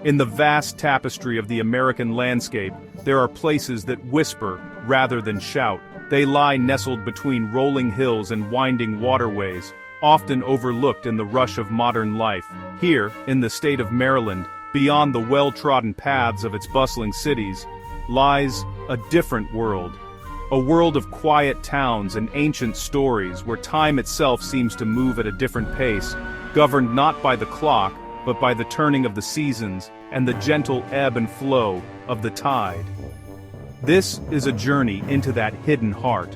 In the vast tapestry of the American landscape, there are places that whisper rather than shout. They lie nestled between rolling hills and winding waterways, often overlooked in the rush of modern life. Here, in the state of Maryland, beyond the well-trodden paths of its bustling cities, lies a different world. A world of quiet towns and ancient stories where time itself seems to move at a different pace, governed not by the clock, but by the turning of the seasons and the gentle ebb and flow of the tide. This is a journey into that hidden heart.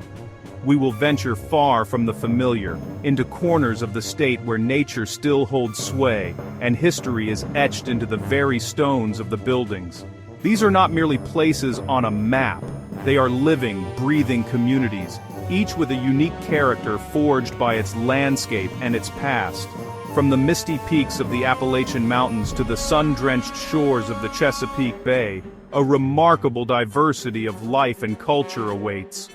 We will venture far from the familiar, into corners of the state where nature still holds sway, and history is etched into the very stones of the buildings. These are not merely places on a map. They are living, breathing communities, each with a unique character forged by its landscape and its past. From the misty peaks of the Appalachian Mountains to the sun-drenched shores of the Chesapeake Bay, a remarkable diversity of life and culture awaits.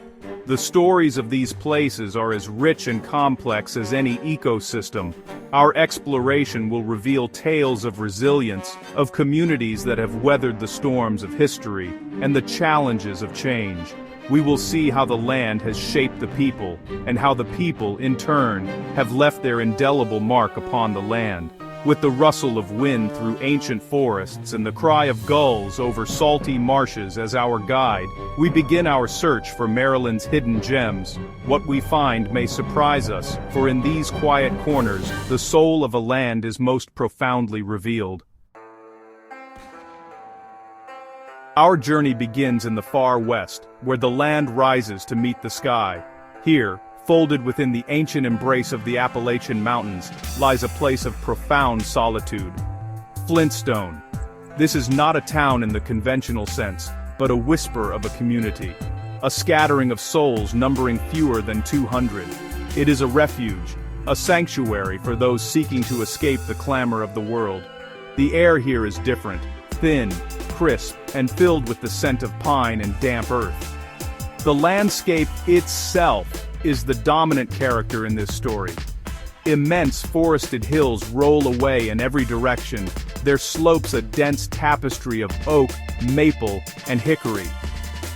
The stories of these places are as rich and complex as any ecosystem. Our exploration will reveal tales of resilience, of communities that have weathered the storms of history, and the challenges of change. We will see how the land has shaped the people, and how the people, in turn, have left their indelible mark upon the land. With the rustle of wind through ancient forests and the cry of gulls over salty marshes as our guide, we begin our search for Maryland's hidden gems. What we find may surprise us, for in these quiet corners, the soul of a land is most profoundly revealed. Our journey begins in the far west, where the land rises to meet the sky. Here, folded within the ancient embrace of the Appalachian Mountains, lies a place of profound solitude. Flintstone. This is not a town in the conventional sense, but a whisper of a community. A scattering of souls numbering fewer than 200. It is a refuge, a sanctuary for those seeking to escape the clamor of the world. The air here is different, thin, crisp, and filled with the scent of pine and damp earth. The landscape itself is the dominant character in this story. Immense forested hills roll away in every direction, their slopes a dense tapestry of oak, maple, and hickory.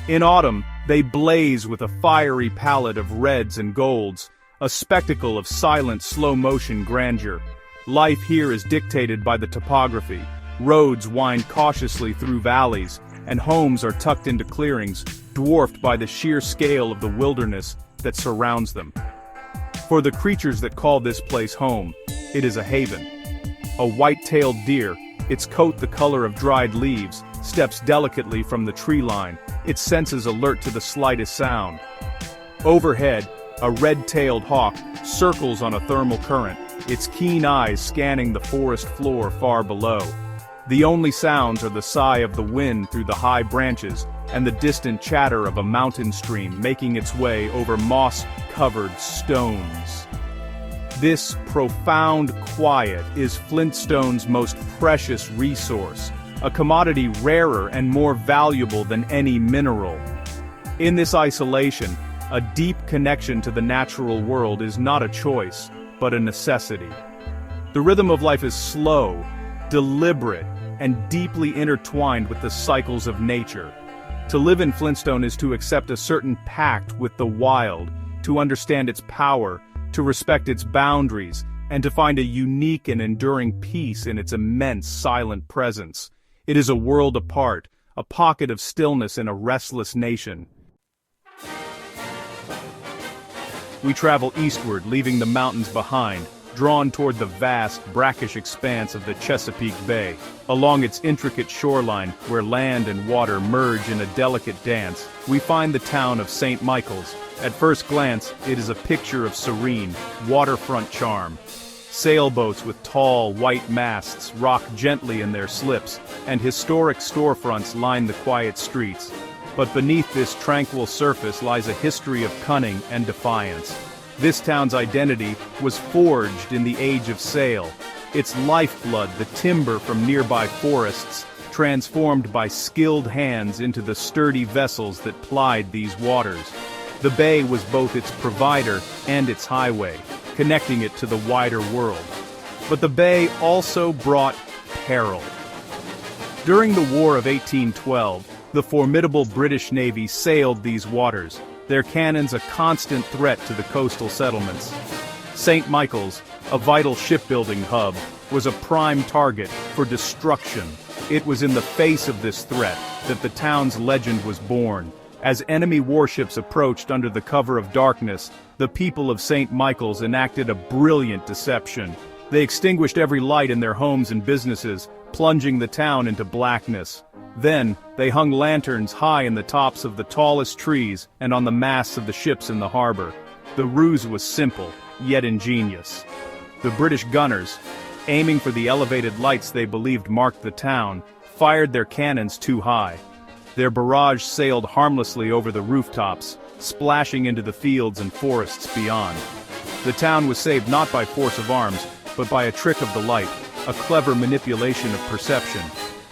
In autumn, they blaze with a fiery palette of reds and golds, a spectacle of silent, slow-motion grandeur. Life here is dictated by the topography. Roads wind cautiously through valleys, and homes are tucked into clearings, dwarfed by the sheer scale of the wilderness that surrounds them. For the creatures that call this place home, it is a haven. A white-tailed deer, its coat the color of dried leaves, steps delicately from the tree line, its senses alert to the slightest sound. Overhead, a red-tailed hawk circles on a thermal current, its keen eyes scanning the forest floor far below. The only sounds are the sigh of the wind through the high branches and the distant chatter of a mountain stream making its way over moss-covered stones. This profound quiet is Flintstone's most precious resource, a commodity rarer and more valuable than any mineral. In this isolation, a deep connection to the natural world is not a choice, but a necessity. The rhythm of life is slow, deliberate, and deeply intertwined with the cycles of nature. To live in Flintstone is to accept a certain pact with the wild, to understand its power, to respect its boundaries, and to find a unique and enduring peace in its immense silent presence. It is a world apart, a pocket of stillness in a restless nation. We travel eastward, leaving the mountains behind, drawn toward the vast, brackish expanse of the Chesapeake Bay. Along its intricate shoreline, where land and water merge in a delicate dance, we find the town of St. Michael's. At first glance, it is a picture of serene, waterfront charm. Sailboats with tall, white masts rock gently in their slips, and historic storefronts line the quiet streets. But beneath this tranquil surface lies a history of cunning and defiance. This town's identity was forged in the age of sail. Its lifeblood, the timber from nearby forests, transformed by skilled hands into the sturdy vessels that plied these waters. The bay was both its provider and its highway, connecting it to the wider world. But the bay also brought peril. During the War of 1812, the formidable British Navy sailed these waters, their cannons a constant threat to the coastal settlements. St. Michael's, a vital shipbuilding hub, was a prime target for destruction. It was in the face of this threat that the town's legend was born. As enemy warships approached under the cover of darkness, the people of St. Michael's enacted a brilliant deception. They extinguished every light in their homes and businesses, plunging the town into blackness. Then, they hung lanterns high in the tops of the tallest trees and on the masts of the ships in the harbor. The ruse was simple, yet ingenious. The British gunners, aiming for the elevated lights they believed marked the town, fired their cannons too high. Their barrage sailed harmlessly over the rooftops, splashing into the fields and forests beyond. The town was saved not by force of arms, but by a trick of the light, a clever manipulation of perception.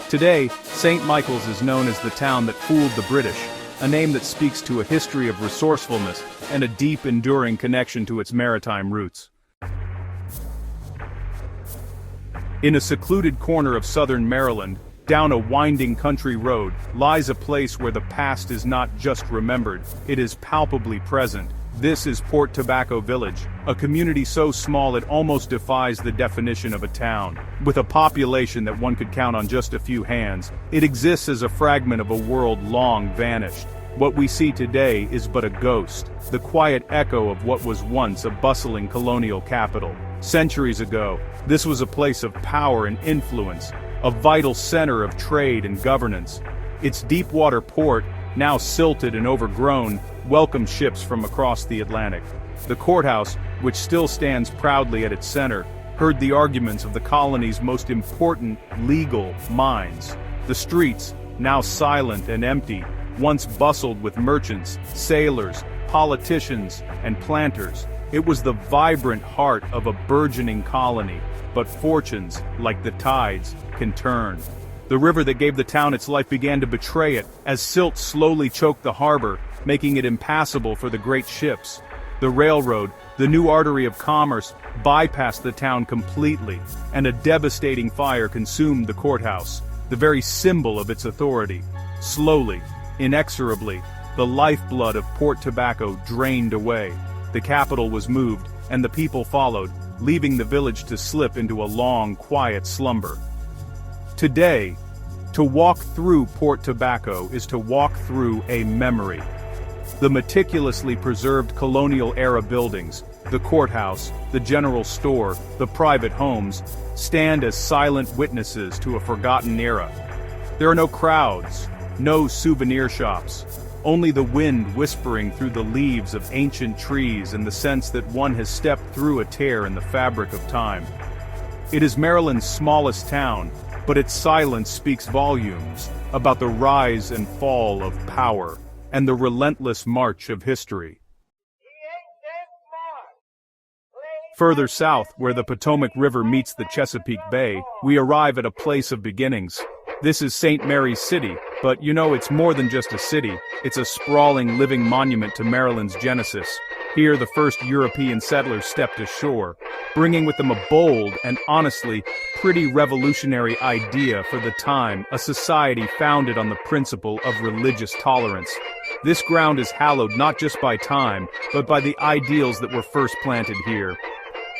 Today, St. Michael's is known as the town that fooled the British, a name that speaks to a history of resourcefulness and a deep, enduring connection to its maritime roots. In a secluded corner of southern Maryland, down a winding country road, lies a place where the past is not just remembered, it is palpably present. This is Port Tobacco Village, a community so small it almost defies the definition of a town. With a population that one could count on just a few hands, it exists as a fragment of a world long vanished. What we see today is but a ghost, the quiet echo of what was once a bustling colonial capital. Centuries ago, this was a place of power and influence, a vital center of trade and governance. Its deep-water port, now silted and overgrown, welcomed ships from across the Atlantic. The courthouse, which still stands proudly at its center, heard the arguments of the colony's most important legal minds. The streets, now silent and empty, once bustled with merchants, sailors, politicians, and planters. It was the vibrant heart of a burgeoning colony, but fortunes, like the tides, can turn. The river that gave the town its life began to betray it, as silt slowly choked the harbor, making it impassable for the great ships. The railroad, the new artery of commerce, bypassed the town completely, and a devastating fire consumed the courthouse, the very symbol of its authority. Slowly, inexorably, the lifeblood of Port Tobacco drained away. The capital was moved, and the people followed, leaving the village to slip into a long, quiet slumber. Today, to walk through Port Tobacco is to walk through a memory. The meticulously preserved colonial-era buildings, the courthouse, the general store, the private homes, stand as silent witnesses to a forgotten era. There are no crowds, no souvenir shops, only the wind whispering through the leaves of ancient trees and the sense that one has stepped through a tear in the fabric of time. It is Maryland's smallest town, but its silence speaks volumes about the rise and fall of power and the relentless march of history. Further south, where the Potomac River meets the Chesapeake Bay, we arrive at a place of beginnings. This is St. Mary's City, but you know it's more than just a city. It's a sprawling living monument to Maryland's genesis. Here the first European settlers stepped ashore, bringing with them a bold and honestly pretty revolutionary idea for the time, a society founded on the principle of religious tolerance. This ground is hallowed not just by time, but by the ideals that were first planted here.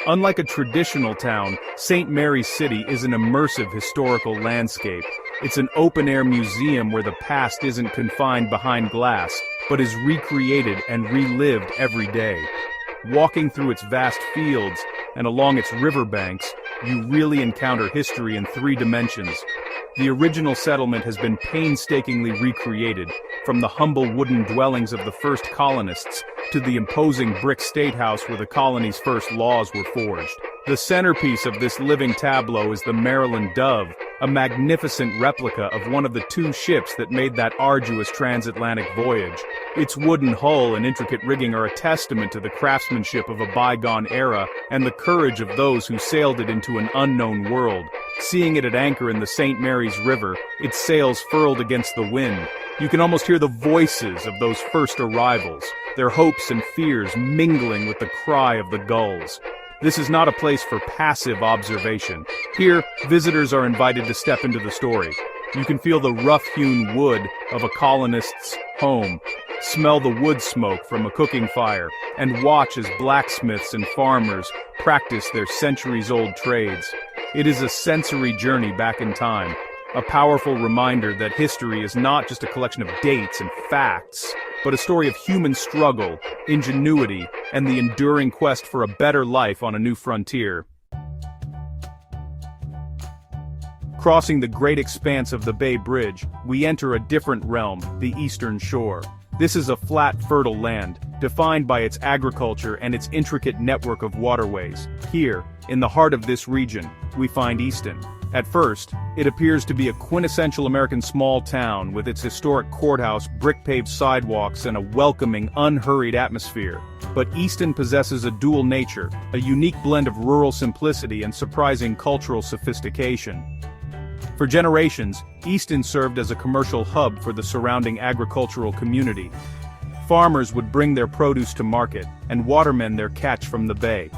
Unlike a traditional town, St. Mary's City is an immersive historical landscape. It's an open-air museum where the past isn't confined behind glass, but is recreated and relived every day. Walking through its vast fields and along its riverbanks, you really encounter history in 3 dimensions. The original settlement has been painstakingly recreated, from the humble wooden dwellings of the first colonists to the imposing brick statehouse where the colony's first laws were forged. The centerpiece of this living tableau is the Maryland Dove, a magnificent replica of one of the 2 ships that made that arduous transatlantic voyage. Its wooden hull and intricate rigging are a testament to the craftsmanship of a bygone era and the courage of those who sailed it into an unknown world. Seeing it at anchor in the St. Mary's River, its sails furled against the wind, you can almost hear the voices of those first arrivals, their hopes and fears mingling with the cry of the gulls. This is not a place for passive observation. Here, visitors are invited to step into the story. You can feel the rough-hewn wood of a colonist's home, smell the wood smoke from a cooking fire, and watch as blacksmiths and farmers practice their centuries-old trades. It is a sensory journey back in time, a powerful reminder that history is not just a collection of dates and facts, but a story of human struggle, ingenuity, and the enduring quest for a better life on a new frontier. Crossing the great expanse of the Bay Bridge, we enter a different realm, the Eastern Shore. This is a flat, fertile land, defined by its agriculture and its intricate network of waterways. Here, in the heart of this region, we find Easton. At first, it appears to be a quintessential American small town with its historic courthouse, brick-paved sidewalks, and a welcoming, unhurried atmosphere. But Easton possesses a dual nature, a unique blend of rural simplicity and surprising cultural sophistication. For generations, Easton served as a commercial hub for the surrounding agricultural community. Farmers would bring their produce to market, and watermen their catch from the bay.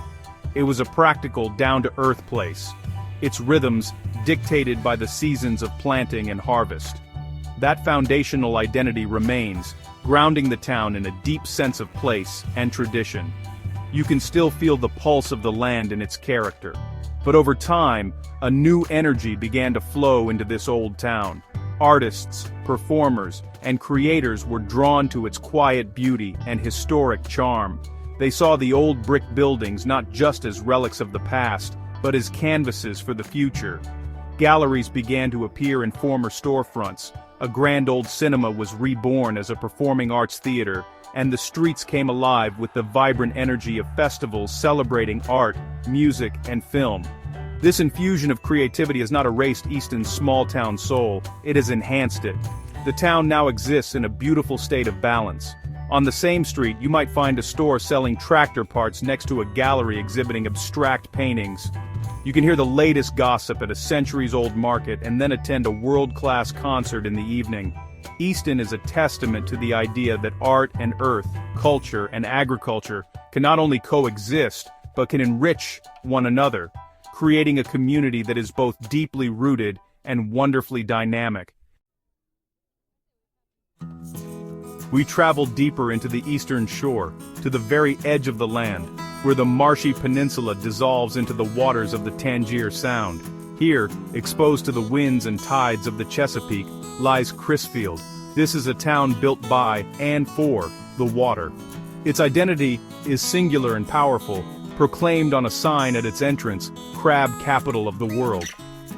It was a practical, down-to-earth place, its rhythms dictated by the seasons of planting and harvest. That foundational identity remains, grounding the town in a deep sense of place and tradition. You can still feel the pulse of the land in its character. But over time, a new energy began to flow into this old town. Artists, performers, and creators were drawn to its quiet beauty and historic charm. They saw the old brick buildings not just as relics of the past, but as canvases for the future. Galleries began to appear in former storefronts, a grand old cinema was reborn as a performing arts theater, and the streets came alive with the vibrant energy of festivals celebrating art, music, and film. This infusion of creativity has not erased Easton's small-town soul, it has enhanced it. The town now exists in a beautiful state of balance. On the same street, you might find a store selling tractor parts next to a gallery exhibiting abstract paintings. You can hear the latest gossip at a centuries-old market and then attend a world-class concert in the evening. Easton is a testament to the idea that art and earth, culture and agriculture can not only coexist, but can enrich one another, creating a community that is both deeply rooted and wonderfully dynamic. We travel deeper into the Eastern Shore, to the very edge of the land, where the marshy peninsula dissolves into the waters of the Tangier Sound. Here, exposed to the winds and tides of the Chesapeake, lies Crisfield. This is a town built by and for the water. Its identity is singular and powerful, proclaimed on a sign at its entrance, Crab Capital of the World.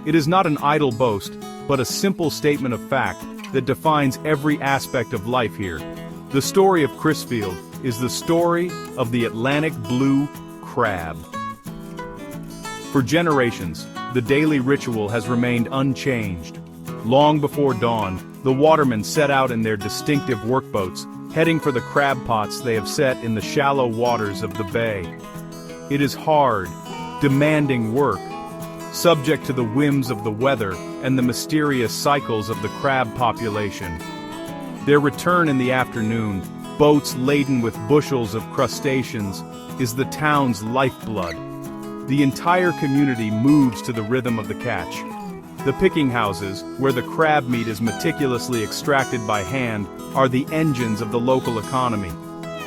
It is not an idle boast, but a simple statement of fact that defines every aspect of life here. The story of Crisfield is the story of the Atlantic blue crab. For generations, the daily ritual has remained unchanged. Long before dawn, the watermen set out in their distinctive workboats, heading for the crab pots they have set in the shallow waters of the bay. It is hard, demanding work, subject to the whims of the weather and the mysterious cycles of the crab population. Their return in the afternoon, boats laden with bushels of crustaceans, is the town's lifeblood. The entire community moves to the rhythm of the catch. The picking houses, where the crab meat is meticulously extracted by hand, are the engines of the local economy.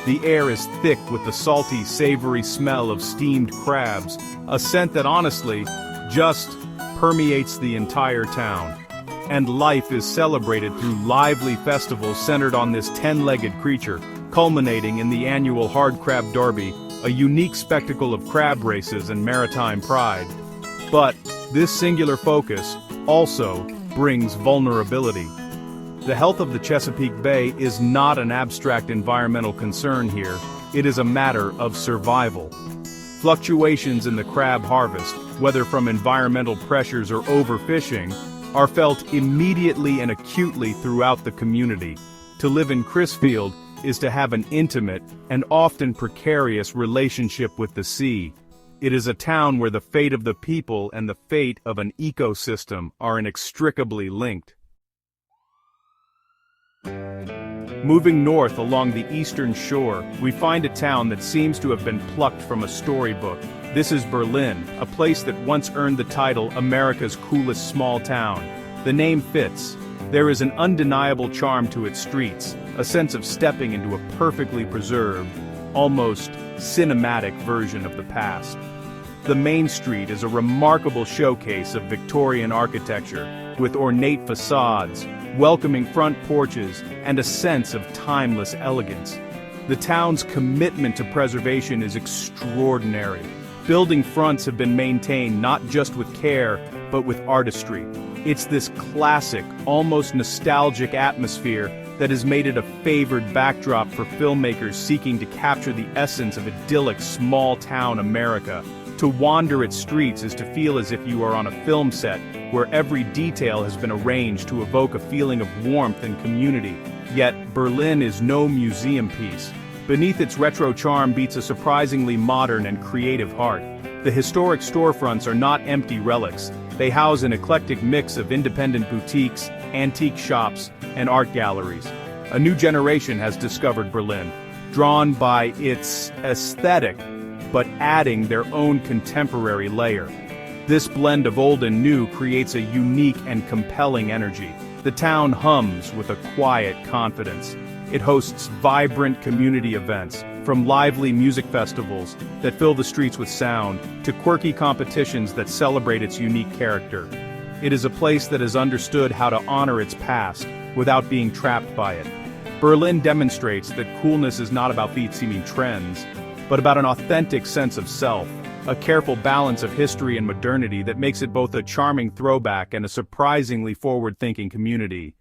The air is thick with the salty, savory smell of steamed crabs, a scent that honestly just permeates the entire town. And life is celebrated through lively festivals centered on this 10-legged creature, culminating in the annual Hard Crab Derby, a unique spectacle of crab races and maritime pride. But this singular focus also brings vulnerability. The health of the Chesapeake Bay is not an abstract environmental concern here, it is a matter of survival. Fluctuations in the crab harvest, whether from environmental pressures or overfishing, are felt immediately and acutely throughout the community. To live in Crisfield is to have an intimate and often precarious relationship with the sea. It is a town where the fate of the people and the fate of an ecosystem are inextricably linked. Moving north along the eastern shore, we find a town that seems to have been plucked from a storybook. This is Berlin, a place that once earned the title America's coolest small town. The name fits. There is an undeniable charm to its streets, a sense of stepping into a perfectly preserved, almost cinematic version of the past. The main street is a remarkable showcase of Victorian architecture, with ornate facades, welcoming front porches, and a sense of timeless elegance. The town's commitment to preservation is extraordinary. Building fronts have been maintained not just with care, but with artistry. It's this classic, almost nostalgic atmosphere that has made it a favored backdrop for filmmakers seeking to capture the essence of idyllic small-town America. To wander its streets is to feel as if you are on a film set, where every detail has been arranged to evoke a feeling of warmth and community. Yet, Berlin is no museum piece. Beneath its retro charm beats a surprisingly modern and creative heart. The historic storefronts are not empty relics. They house an eclectic mix of independent boutiques, antique shops, and art galleries. A new generation has discovered Berlin, drawn by its aesthetic, but adding their own contemporary layer. This blend of old and new creates a unique and compelling energy. The town hums with a quiet confidence. It hosts vibrant community events, from lively music festivals that fill the streets with sound, to quirky competitions that celebrate its unique character. It is a place that has understood how to honor its past, without being trapped by it. Berlin demonstrates that coolness is not about feat-seeming trends, but about an authentic sense of self, a careful balance of history and modernity that makes it both a charming throwback and a surprisingly forward-thinking community.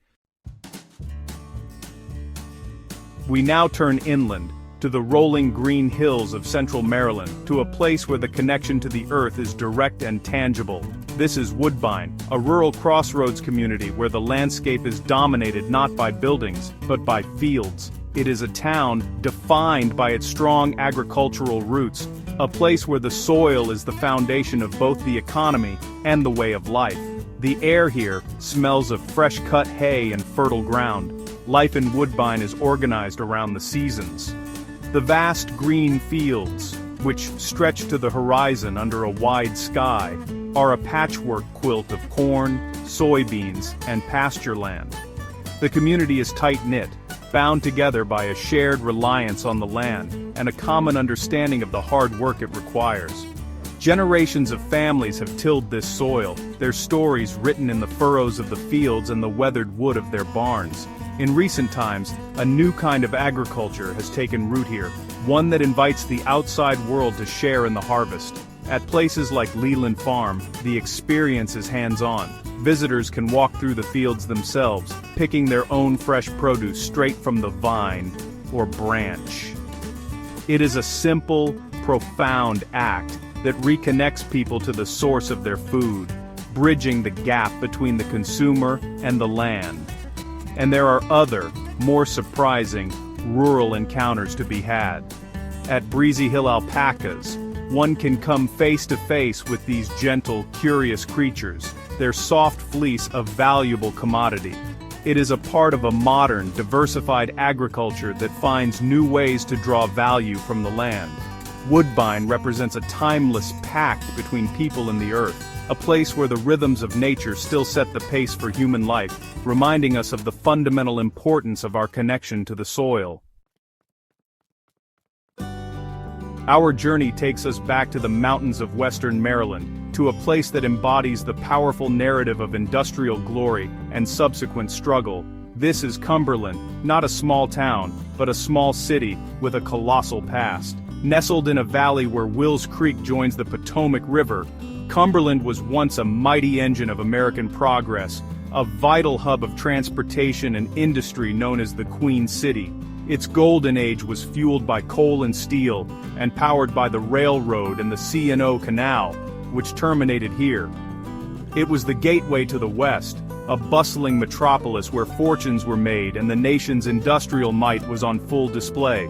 We now turn inland, to the rolling green hills of central Maryland, to a place where the connection to the earth is direct and tangible. This is Woodbine, a rural crossroads community where the landscape is dominated not by buildings, but by fields. It is a town defined by its strong agricultural roots, a place where the soil is the foundation of both the economy and the way of life. The air here smells of fresh-cut hay and fertile ground. Life in Woodbine is organized around the seasons. The vast green fields, which stretch to the horizon under a wide sky, are a patchwork quilt of corn, soybeans, and pasture land. The community is tight-knit, bound together by a shared reliance on the land and a common understanding of the hard work it requires. Generations of families have tilled this soil, their stories written in the furrows of the fields and the weathered wood of their barns. In recent times, a new kind of agriculture has taken root here, one that invites the outside world to share in the harvest. At places like Leland Farm, the experience is hands-on. Visitors can walk through the fields themselves, picking their own fresh produce straight from the vine or branch. It is a simple, profound act that reconnects people to the source of their food, bridging the gap between the consumer and the land. And there are other, more surprising, rural encounters to be had. At Breezy Hill Alpacas, one can come face to face with these gentle, curious creatures, their soft fleece a valuable commodity. It is a part of a modern, diversified agriculture that finds new ways to draw value from the land. Woodbine represents a timeless pact between people and the earth, a place where the rhythms of nature still set the pace for human life, reminding us of the fundamental importance of our connection to the soil. Our journey takes us back to the mountains of western Maryland, to a place that embodies the powerful narrative of industrial glory and subsequent struggle. This is Cumberland, not a small town, but a small city with a colossal past. Nestled in a valley where Wills Creek joins the Potomac River, Cumberland was once a mighty engine of American progress, a vital hub of transportation and industry known as the Queen City. Its golden age was fueled by coal and steel, and powered by the railroad and the C&O Canal, which terminated here. It was the gateway to the West, a bustling metropolis where fortunes were made and the nation's industrial might was on full display.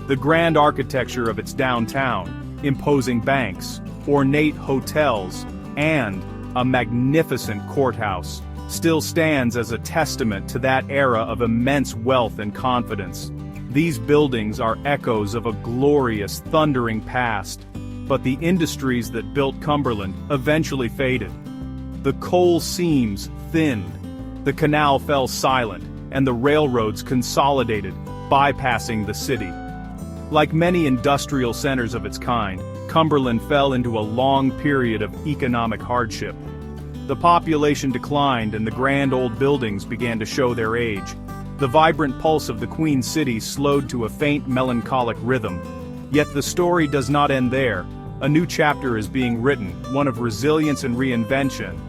The grand architecture of its downtown, imposing banks, ornate hotels, and a magnificent courthouse, still stands as a testament to that era of immense wealth and confidence. These buildings are echoes of a glorious, thundering past, but the industries that built Cumberland eventually faded. The coal seams, thinned. The canal fell silent, and the railroads consolidated, bypassing the city. Like many industrial centers of its kind, Cumberland fell into a long period of economic hardship. The population declined and the grand old buildings began to show their age. The vibrant pulse of the Queen City slowed to a faint melancholic rhythm. Yet the story does not end there. A new chapter is being written, one of resilience and reinvention.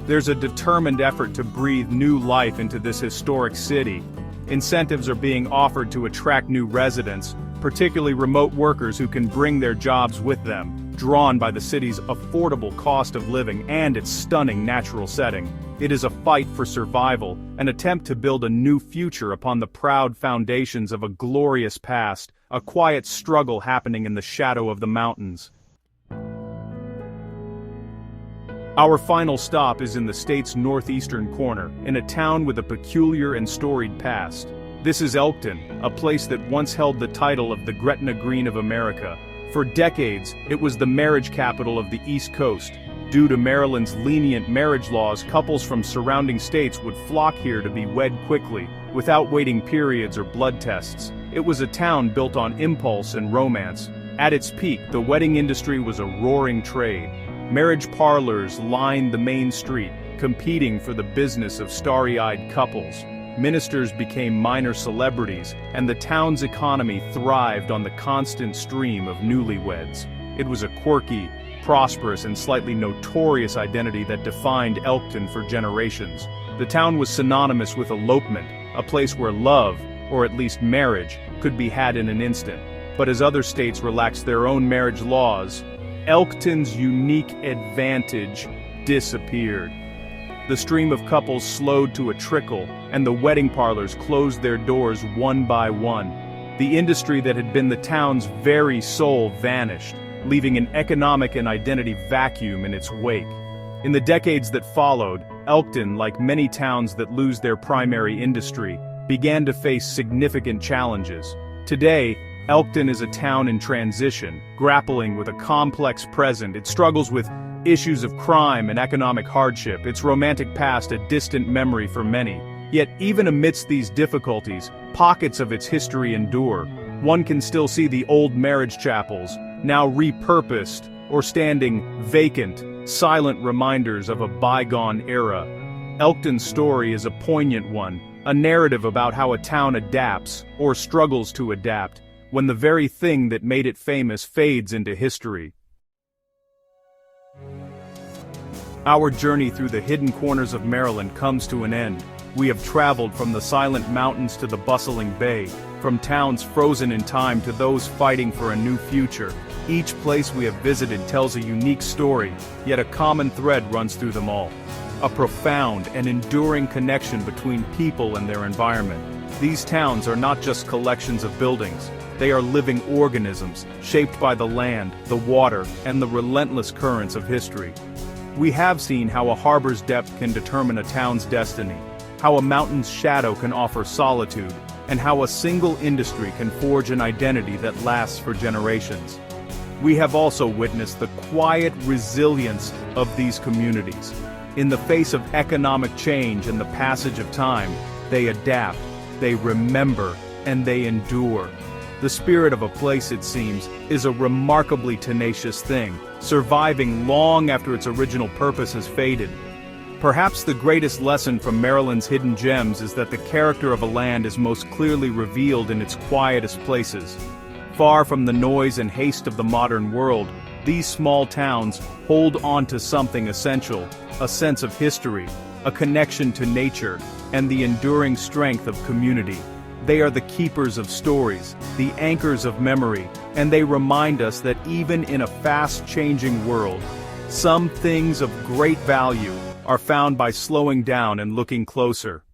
There's a determined effort to breathe new life into this historic city. Incentives are being offered to attract new residents, particularly remote workers who can bring their jobs with them, drawn by the city's affordable cost of living and its stunning natural setting. It is a fight for survival, an attempt to build a new future upon the proud foundations of a glorious past, a quiet struggle happening in the shadow of the mountains. Our final stop is in the state's northeastern corner, in a town with a peculiar and storied past. This is Elkton, a place that once held the title of the Gretna Green of America. For decades, it was the marriage capital of the East Coast. Due to Maryland's lenient marriage laws, couples from surrounding states would flock here to be wed quickly, without waiting periods or blood tests. It was a town built on impulse and romance. At its peak, the wedding industry was a roaring trade. Marriage parlors lined the main street, competing for the business of starry-eyed couples. Ministers became minor celebrities, and the town's economy thrived on the constant stream of newlyweds. It was a quirky, prosperous, and slightly notorious identity that defined Elkton for generations. The town was synonymous with elopement, a place where love, or at least marriage, could be had in an instant. But as other states relaxed their own marriage laws, Elkton's unique advantage disappeared. The stream of couples slowed to a trickle, and the wedding parlors closed their doors one by one. The industry that had been the town's very soul vanished, leaving an economic and identity vacuum in its wake. In the decades that followed, Elkton, like many towns that lose their primary industry, began to face significant challenges. Today, Elkton is a town in transition, grappling with a complex present. It struggles with issues of crime and economic hardship, its romantic past a distant memory for many. Yet even amidst these difficulties, pockets of its history endure. One can still see the old marriage chapels, now repurposed or standing vacant, silent reminders of a bygone era. Elkton's story is a poignant one, a narrative about how a town adapts, or struggles to adapt, when the very thing that made it famous fades into history. Our journey through the hidden corners of Maryland comes to an end. We have traveled from the silent mountains to the bustling bay, from towns frozen in time to those fighting for a new future. Each place we have visited tells a unique story, yet a common thread runs through them all. A profound and enduring connection between people and their environment. These towns are not just collections of buildings. They are living organisms, shaped by the land, the water, and the relentless currents of history. We have seen how a harbor's depth can determine a town's destiny, how a mountain's shadow can offer solitude, and how a single industry can forge an identity that lasts for generations. We have also witnessed the quiet resilience of these communities. In the face of economic change and the passage of time, they adapt, they remember, and they endure. The spirit of a place, it seems, is a remarkably tenacious thing, surviving long after its original purpose has faded. Perhaps the greatest lesson from Maryland's hidden gems is that the character of a land is most clearly revealed in its quietest places. Far from the noise and haste of the modern world, these small towns hold on to something essential, a sense of history, a connection to nature, and the enduring strength of community. They are the keepers of stories, the anchors of memory, and they remind us that even in a fast-changing world, some things of great value are found by slowing down and looking closer.